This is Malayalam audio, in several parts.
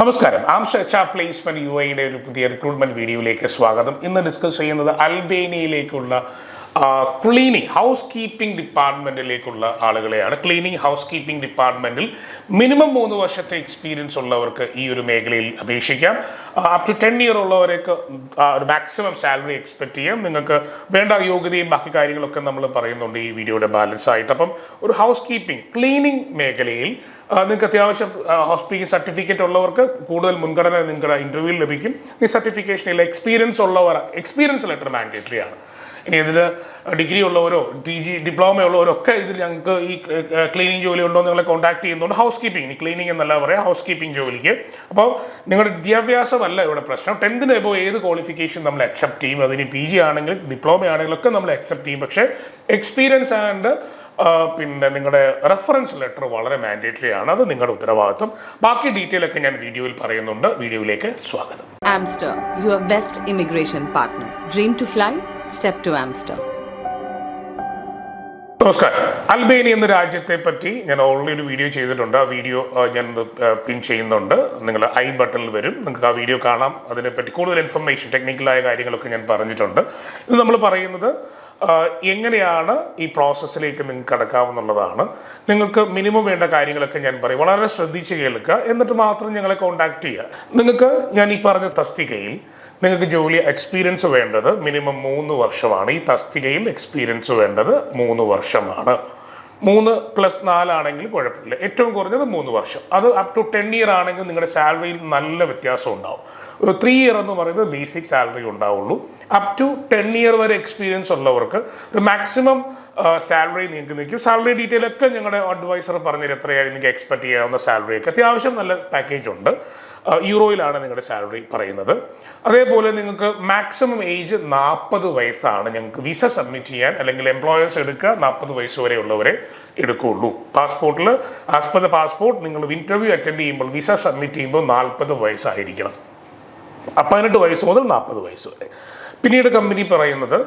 നമസ്കാരം. ആംസ്റ്റർ എച്ച് ആർ പ്ലേസ്മെന്റ് യു ഐയുടെ ഒരു പുതിയ റിക്രൂട്ട്മെന്റ് വീഡിയോയിലേക്ക് സ്വാഗതം. ഇന്ന് ഡിസ്കസ് ചെയ്യുന്നത് അൽബേനിയയിലേക്കുള്ള ക്ലീനിങ് ഹൗസ് കീപ്പിംഗ് ഡിപ്പാർട്ട്മെന്റിലേക്കുള്ള ആളുകളെയാണ്. ക്ലീനിങ് ഹൗസ് കീപ്പിംഗ് ഡിപ്പാർട്ട്മെന്റിൽ മിനിമം 3 വർഷത്തെ എക്സ്പീരിയൻസ് ഉള്ളവർക്ക് ഈ ഒരു മേഖലയിൽ അപേക്ഷിക്കാം. അപ് ടു 10 ഇയർ ഉള്ളവർക്ക് ഒരു മാക്സിമം സാലറി എക്സ്പെക്ട് ചെയ്യാം. നിങ്ങൾക്ക് വേണ്ട യോഗ്യതയും ബാക്കി കാര്യങ്ങളൊക്കെ നമ്മൾ പറയുന്നുണ്ട് ഈ വീഡിയോയുടെ ബാലൻസ് ആയിട്ട്. അപ്പം ഒരു ഹൗസ് കീപ്പിംഗ് ക്ലീനിങ് മേഖലയിൽ നിങ്ങൾക്ക് അത്യാവശ്യം ഹോസ്പിറ്റൽ സർട്ടിഫിക്കറ്റ് ഉള്ളവർക്ക് കൂടുതൽ മുൻഗണന നിങ്ങളുടെ ഇന്റർവ്യൂവിൽ ലഭിക്കും. ഈ സർട്ടിഫിക്കേഷനിൽ എക്സ്പീരിയൻസ് ലെറ്റർ മാൻഡേറ്ററി ആണ്. ഇനി ഇതിൽ ഡിഗ്രി ഉള്ളവരോ PG ഡിപ്ലോമ ഉള്ളവരോ ഒക്കെ ഇതിൽ ഞങ്ങൾക്ക് ഈ ക്ലീനിങ് ജോലി ഉണ്ടോ നിങ്ങളെ കോൺടാക്ട് ചെയ്യുന്നുണ്ട്. ഹൗസ് കീപ്പിംഗ്, ക്ലീനിങ് എന്നല്ല പറയാം, ഹൗസ് കീപ്പിംഗ് ജോലിക്ക്. അപ്പോൾ നിങ്ങളുടെ വിദ്യാഭ്യാസമല്ല ഇവിടെ പ്രശ്നം. 10th എബോ ഏത് ക്വാളിഫിക്കേഷൻ നമ്മൾ അക്സെപ്റ്റ് ചെയ്യും. അതിന് PG ആണെങ്കിലും ഡിപ്ലോമ ആണെങ്കിലും ഒക്കെ നമ്മൾ അക്സെപ്റ്റ് ചെയ്യും. പക്ഷേ എക്സ്പീരിയൻസ് ആൻഡ് പിന്നെ നിങ്ങളുടെ റെഫറൻസ് ലെറ്റർ വളരെ മാൻഡേറ്ററി ആണ്. അത് നിങ്ങളുടെ ഉത്തരവാദിത്വം. ബാക്കി ഡീറ്റെയിൽ ഒക്കെ ഞാൻ വീഡിയോയിൽ പറയുന്നുണ്ട്. വീഡിയോയിലേക്ക് സ്വാഗതം. Amster, your best immigration partner. Dream to fly? Step to Amster. നമസ്കാരം. അൽബേനിയ എന്ന രാജ്യത്തെ പറ്റി ഞാൻ ഓൾറെഡി ഒരു വീഡിയോ ചെയ്തിട്ടുണ്ട്. ആ വീഡിയോ ഞാൻ പിൻ ചെയ്യുന്നുണ്ട്. നിങ്ങൾ ഐ ബട്ടണിൽ വരും, നിങ്ങൾക്ക് ആ വീഡിയോ കാണാം. അതിനെപ്പറ്റി കൂടുതൽ ഇൻഫർമേഷൻ, ടെക്നിക്കലായ കാര്യങ്ങളൊക്കെ ഞാൻ പറഞ്ഞിട്ടുണ്ട്. ഇത് നമ്മൾ പറയുന്നത് എങ്ങനെയാണ് ഈ പ്രോസസ്സിലേക്ക് നിങ്ങൾക്ക് കടക്കാമെന്നുള്ളതാണ്. നിങ്ങൾക്ക് മിനിമം വേണ്ട കാര്യങ്ങളൊക്കെ ഞാൻ പറയും. വളരെ ശ്രദ്ധിച്ച് കേൾക്കുക, എന്നിട്ട് മാത്രം ഞങ്ങളെ കോൺടാക്ട് ചെയ്യുക. നിങ്ങൾക്ക് ഞാൻ ഈ പറഞ്ഞ തസ്തികയിൽ നിങ്ങൾക്ക് ജോലി എക്സ്പീരിയൻസ് വേണ്ടത് മിനിമം 3 വർഷമാണ്. ഈ തസ്തികയിൽ എക്സ്പീരിയൻസ് വേണ്ടത് 3 വർഷമാണ്. 3+4 ആണെങ്കിൽ കുഴപ്പമില്ല. ഏറ്റവും കുറഞ്ഞത് 3 വർഷം. അത് അപ് ടു 10 ഇയർ ആണെങ്കിൽ നിങ്ങളുടെ സാലറിയിൽ നല്ല വ്യത്യാസം ഉണ്ടാവും. ഒരു 3 ഇയർ എന്ന് പറയുന്നത് ബേസിക് സാലറി ഉണ്ടാവുള്ളൂ. അപ് ടു 10 ഇയർ വരെ എക്സ്പീരിയൻസ് ഉള്ളവർക്ക് ഒരു മാക്സിമം സാലറി നിങ്ങൾക്ക് നിൽക്കും. സാലറി ഡീറ്റെയിൽ ഒക്കെ ഞങ്ങളുടെ അഡ്വൈസർ പറഞ്ഞത് എത്രയായി നിങ്ങൾക്ക് എക്സ്പെക്ട് ചെയ്യാവുന്ന സാലറിയൊക്കെ. അത്യാവശ്യം നല്ല പാക്കേജ് ഉണ്ട്. യൂറോയിലാണ് നിങ്ങളുടെ സാലറി പറയുന്നത്. അതേപോലെ നിങ്ങൾക്ക് മാക്സിമം ഏജ് 40 വയസ്സാണ്. ഞങ്ങൾക്ക് വിസ സബ്മിറ്റ് ചെയ്യാൻ അല്ലെങ്കിൽ എംപ്ലോയേഴ്സ് എടുക്കുക 40 വയസ്സ് വരെ ഉള്ളവരെ എടുക്കുകയുള്ളൂ. പാസ്പോർട്ടിൽ ആസ് പെർ ദ പാസ്പോർട്ട് നിങ്ങൾ ഇന്റർവ്യൂ അറ്റൻഡ് ചെയ്യുമ്പോൾ വിസ സബ്മിറ്റ് ചെയ്യുമ്പോൾ 40 വയസ്സായിരിക്കണം. 18 വയസ്സ് മുതൽ 40 വയസ്സ് വരെ. പിന്നീട് കമ്പനി പറയുന്നത്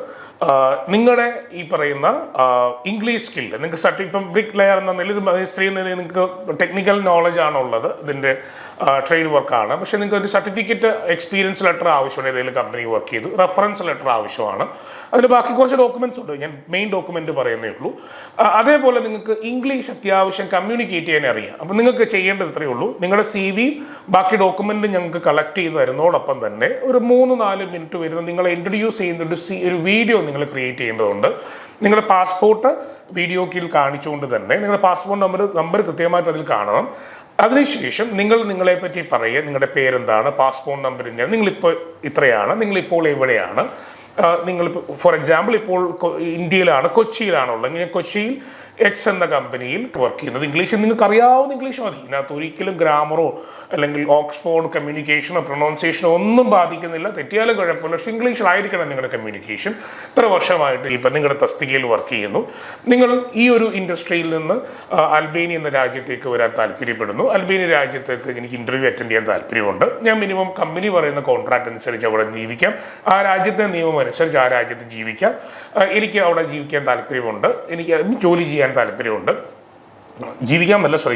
നിങ്ങളുടെ ഈ പറയുന്ന ഇംഗ്ലീഷ് സ്കില്ല് നിങ്ങൾക്ക് ഇപ്പം ബ്രിക്ക് ലെയർ എന്ന നിലയിൽ മേസ്ത്രി എന്ന നിലയിൽ നിങ്ങൾക്ക് ടെക്നിക്കൽ നോളജ് ആണുള്ളത്, ഇതിൻ്റെ ട്രേഡ് വർക്കാണ്. പക്ഷേ നിങ്ങൾക്ക് ഒരു സർട്ടിഫിക്കറ്റ് എക്സ്പീരിയൻസ് ലെറ്റർ ആവശ്യമാണ്. ഏതെങ്കിലും കമ്പനി വർക്ക് ചെയ്തു, റെഫറൻസ് ലെറ്റർ ആവശ്യമാണ്. അതിന് ബാക്കി കുറച്ച് ഡോക്യുമെന്റ്സ് ഉണ്ട്. ഞാൻ മെയിൻ ഡോക്യുമെന്റ് പറയുന്നേ ഉള്ളൂ. അതേപോലെ നിങ്ങൾക്ക് ഇംഗ്ലീഷ് അത്യാവശ്യം കമ്മ്യൂണിക്കേറ്റ് ചെയ്യാൻ അറിയാം. അപ്പം നിങ്ങൾക്ക് ചെയ്യേണ്ടത് ഇത്രയേ ഉള്ളൂ. നിങ്ങളുടെ CV ബാക്കി ഡോക്യുമെന്റ് ഞങ്ങൾക്ക് കളക്ട് ചെയ്ത് തരുന്നതോടൊപ്പം തന്നെ ഒരു 3-4 മിനിറ്റ് വരുന്ന നിങ്ങളെ ഇൻട്രൊഡ്യൂസ് ചെയ്യുന്ന ഒരു വീഡിയോ നിങ്ങൾ ക്രിയേറ്റ് ചെയ്യേണ്ടതുണ്ട്. നിങ്ങളുടെ പാസ്പോർട്ട് വീഡിയോ കീഴിൽ കാണിച്ചുകൊണ്ട് തന്നെ നിങ്ങളുടെ പാസ്പോർട്ട് നമ്പർ കൃത്യമായിട്ട് അതിൽ കാണണം. അതിനുശേഷം നിങ്ങളെ പറ്റി പറയുക. നിങ്ങളുടെ പേരെന്താണ്, പാസ്പോർട്ട് നമ്പർ ഇങ്ങനെ, നിങ്ങളിപ്പോൾ ഇത്രയാണ്, നിങ്ങളിപ്പോൾ എവിടെയാണ്, നിങ്ങളിപ്പോൾ ഫോർ എക്സാമ്പിൾ ഇപ്പോൾ ഇന്ത്യയിലാണ്, കൊച്ചിയിലാണുള്ളത്. ഇങ്ങനെ കൊച്ചിയിൽ X എന്ന കമ്പനിയിൽ വർക്ക് ചെയ്യുന്നത്. ഇംഗ്ലീഷ് നിങ്ങൾക്ക് അറിയാവുന്ന ഇംഗ്ലീഷ് മതി. ഇതിനകത്ത് ഒരിക്കലും ഗ്രാമറോ അല്ലെങ്കിൽ ഓക്സ്ഫോർഡ് കമ്മ്യൂണിക്കേഷനോ പ്രൊണൗൺസിയേഷനോ ഒന്നും ബാധിക്കുന്നില്ല. തെറ്റിയാലും കുഴപ്പമില്ല. പക്ഷേ ഇംഗ്ലീഷിലായിരിക്കണം നിങ്ങളുടെ കമ്മ്യൂണിക്കേഷൻ. ഇത്ര വർഷമായിട്ട് ഇപ്പം നിങ്ങളുടെ തസ്തികയിൽ വർക്ക് ചെയ്യുന്നു. നിങ്ങൾ ഈ ഒരു ഇൻഡസ്ട്രിയിൽ നിന്ന് അൽബേനിയ എന്ന രാജ്യത്തേക്ക് വരാൻ താല്പര്യപ്പെടുന്നു. അൽബേനിയ രാജ്യത്തേക്ക് എനിക്ക് ഇന്റർവ്യൂ അറ്റൻഡ് ചെയ്യാൻ താല്പര്യമുണ്ട്. ഞാൻ മിനിമം കമ്പനി പറയുന്ന കോൺട്രാക്ട് അനുസരിച്ച് അവിടെ ജീവിക്കാം. ആ രാജ്യത്തെ നിയമം അനുസരിച്ച് ആ രാജ്യത്ത് ജീവിക്കാം. എനിക്ക് അവിടെ ജീവിക്കാൻ താല്പര്യമുണ്ട്. എനിക്ക് ജോലി ചെയ്യാൻ താല്പര്യമുണ്ട്.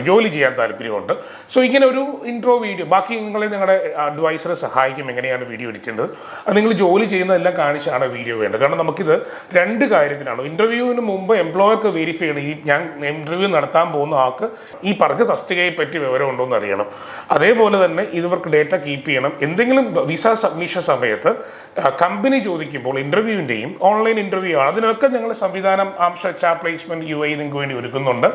ജോലി ചെയ്യാൻ താല്പര്യമുണ്ട്. സോ ഇങ്ങനെ ഒരു ഇൻട്രോ വീഡിയോ ബാക്കി നിങ്ങളുടെ അഡ്വൈസറെ സഹായിക്കും എങ്ങനെയാണ് വീഡിയോ എടുക്കേണ്ടത്. അത് നിങ്ങൾ ജോലി ചെയ്യുന്നതെല്ലാം കാണിച്ചാണ് വീഡിയോ വേണ്ടത്. കാരണം നമുക്കിത് 2 കാര്യത്തിനാണ്. ഇന്റർവ്യൂവിന് മുമ്പ് എംപ്ലോയർക്ക് വെരിഫൈ ചെയ്യണം. ഞാൻ ഇന്റർവ്യൂ നടത്താൻ പോകുന്ന ആൾക്ക് ഈ പറഞ്ഞ തസ്തികയെ പറ്റി വിവരം ഉണ്ടോ എന്ന് അറിയണം. അതേപോലെ തന്നെ ഇവർക്ക് ഡേറ്റ കീപ്പ് ചെയ്യണം. എന്തെങ്കിലും വിസ സബ്മിഷൻ സമയത്ത് കമ്പനി ചോദിക്കുമ്പോൾ ഇന്റർവ്യൂവിൻ്റെയും ഓൺലൈൻ ഇൻ്റർവ്യൂ ആണ്. അതിനൊക്കെ ഞങ്ങൾ സംവിധാനം Amster H R placement U I നിങ്ങൾക്ക് വേണ്ടി ഒരുക്കുന്നുണ്ട്.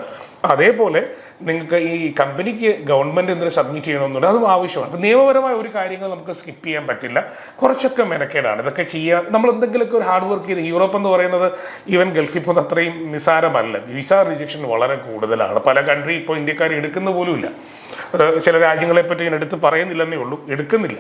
അതേപോലെ നിങ്ങൾക്ക് ഈ കമ്പനിക്ക് ഗവൺമെൻറ് എന്തെങ്കിലും സബ്മിറ്റ് ചെയ്യണമെന്നുണ്ട്, അതും ആവശ്യമാണ്. അപ്പം നിയമപരമായ ഒരു കാര്യങ്ങൾ നമുക്ക് സ്കിപ്പ് ചെയ്യാൻ പറ്റില്ല. കുറച്ചൊക്കെ മെനക്കേടാണ് ഇതൊക്കെ ചെയ്യാൻ. നമ്മൾ എന്തെങ്കിലുമൊക്കെ ഒരു ഹാർഡ് വർക്ക് ചെയ്ത് യൂറോപ്പ് എന്ന് പറയുന്നത് ഈവൻ ഗൾഫിൽ ഇപ്പോൾ അത്രയും നിസാരമല്ല. വിസ റിജക്ഷൻ വളരെ കൂടുതലാണ്. പല കൺട്രി ഇപ്പോൾ ഇന്ത്യക്കാർ എടുക്കുന്ന പോലും ഇല്ല. ചില രാജ്യങ്ങളെപ്പറ്റി ഞാൻ എടുത്ത് പറയുന്നില്ലെന്നേ ഉള്ളൂ, എടുക്കുന്നില്ല.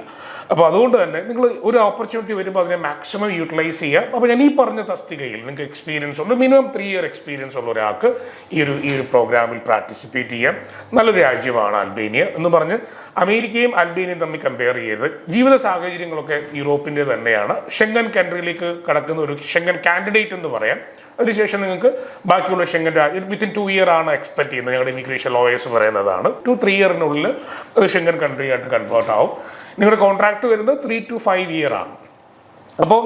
അപ്പോൾ അതുകൊണ്ട് തന്നെ നിങ്ങൾ ഒരു ഓപ്പർച്യൂണിറ്റി വരുമ്പോൾ അതിനെ മാക്സിമം യൂട്ടിലൈസ് ചെയ്യുക. അപ്പോൾ ഞാൻ ഈ പറഞ്ഞ തസ്തികയിൽ നിങ്ങൾക്ക് എക്സ്പീരിയൻസ് ഉണ്ട്. മിനിമം 3 ഇയർ എക്സ്പീരിയൻസ് ഉള്ള ഒരാൾക്ക് ഈ ഒരു പ്രോഗ്രാമിൽ പാർട്ടിസിപ്പേറ്റ് ചെയ്യാം. നല്ലൊരു രാജ്യമാണ് അൽബേനിയ എന്ന് പറഞ്ഞ് അമേരിക്കയും അൽബേനിയയും തമ്മിൽ കമ്പയർ ചെയ്ത് ജീവിത സാഹചര്യങ്ങളൊക്കെ യൂറോപ്പിൻ്റെ തന്നെയാണ്. ഷെങ്കൻ കൺട്രിയിലേക്ക് കടക്കുന്ന ഒരു ഷെങ്കൻ കാൻഡിഡേറ്റ് എന്ന് പറയാം. അതിനുശേഷം നിങ്ങൾക്ക് ബാക്കിയുള്ള ഷെങ്കൻ വിത്തിൻ 2 ഇയർ ആണ് എക്സ്പെക്ട് ചെയ്യുന്നത്. ഞങ്ങളുടെ ഇമിഗ്രേഷൻ ലോയേഴ്സ് പറയുന്നതാണ് 2-3 ഇയറിനുള്ളിൽ അത് ഷെങ്കൻ കൺട്രി ആയിട്ട് കൺവേർട്ട് ആവും. നിങ്ങളുടെ കോൺട്രാക്ട് വരുന്നത് 3 to 5 year ആണ്. അപ്പോൾ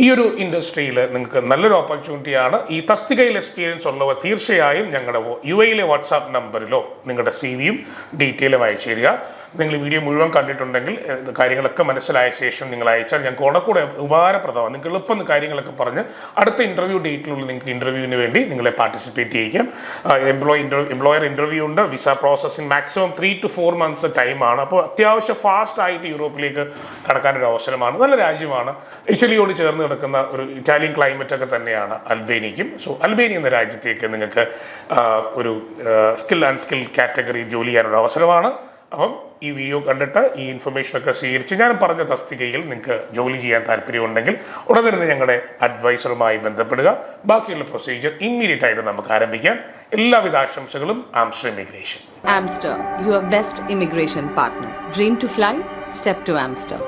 ഈ ഒരു ഇൻഡസ്ട്രിയിൽ നിങ്ങൾക്ക് നല്ലൊരു ഓപ്പർച്യൂണിറ്റിയാണ്. ഈ തസ്തികയിൽ എക്സ്പീരിയൻസ് ഉള്ളവർ തീർച്ചയായും ഞങ്ങളുടെ UAE വാട്സാപ്പ് നമ്പറിലോ നിങ്ങളുടെ CV-യും ഡീറ്റെയിലും അയച്ചു തരിക. നിങ്ങൾ ഈ വീഡിയോ മുഴുവൻ കണ്ടിട്ടുണ്ടെങ്കിൽ കാര്യങ്ങളൊക്കെ മനസ്സിലായ ശേഷം നിങ്ങൾ അയച്ചാൽ ഞങ്ങൾക്ക് കൂടെ ഉപകാരപ്രദമാണ്. നിങ്ങൾക്ക് എളുപ്പം കാര്യങ്ങളൊക്കെ പറഞ്ഞ് അടുത്ത ഇൻ്റർവ്യൂ ഡേറ്റിനുള്ളിൽ നിങ്ങൾക്ക് ഇൻ്റർവ്യൂവിന് വേണ്ടി നിങ്ങളെ പാർട്ടിസിപ്പേറ്റ് ചെയ്യിക്കാം. എംപ്ലോയർ ഇൻ്റർവ്യൂ ഉണ്ട്. Visa processing maximum 3 to 4 months ടൈമാണ്. അപ്പോൾ അത്യാവശ്യം ഫാസ്റ്റ് ആയിട്ട് യൂറോപ്പിലേക്ക് കടക്കാനൊരു അവസരമാണ്. നല്ല രാജ്യമാണ്. ഇറ്റലിയോട് ചേർന്ന് കിടക്കുന്ന ഒരു ഇറ്റാലിയൻ ക്ലൈമറ്റ് ഒക്കെ തന്നെയാണ് അൽബേനിയയ്ക്കും. സോ അൽബേനിയ എന്ന രാജ്യത്തേക്ക് നിങ്ങൾക്ക് ഒരു സ്കിൽ ആൻഡ് സ്കിൽ കാറ്റഗറി ജോലി ചെയ്യാനുള്ള അവസരമാണ്. അപ്പം ഈ വീഡിയോ കണ്ടിട്ട് ഈ ഇൻഫർമേഷനൊക്കെ സ്വീകരിച്ച് ഞാൻ പറഞ്ഞ തസ്തികയിൽ നിങ്ങൾക്ക് ജോലി ചെയ്യാൻ താല്പര്യമുണ്ടെങ്കിൽ ഉടൻ തന്നെ ഞങ്ങളുടെ അഡ്വൈസറുമായി ബന്ധപ്പെടുക. ബാക്കിയുള്ള പ്രൊസീജിയർ ഇമ്മീഡിയറ്റ് ആയിട്ട് നമുക്ക് ആരംഭിക്കാം. എല്ലാവിധ ആശംസകളും ആംസ്റ്റർ immigration. Amster, your best immigration partner. Dream to fly? Step to Amster.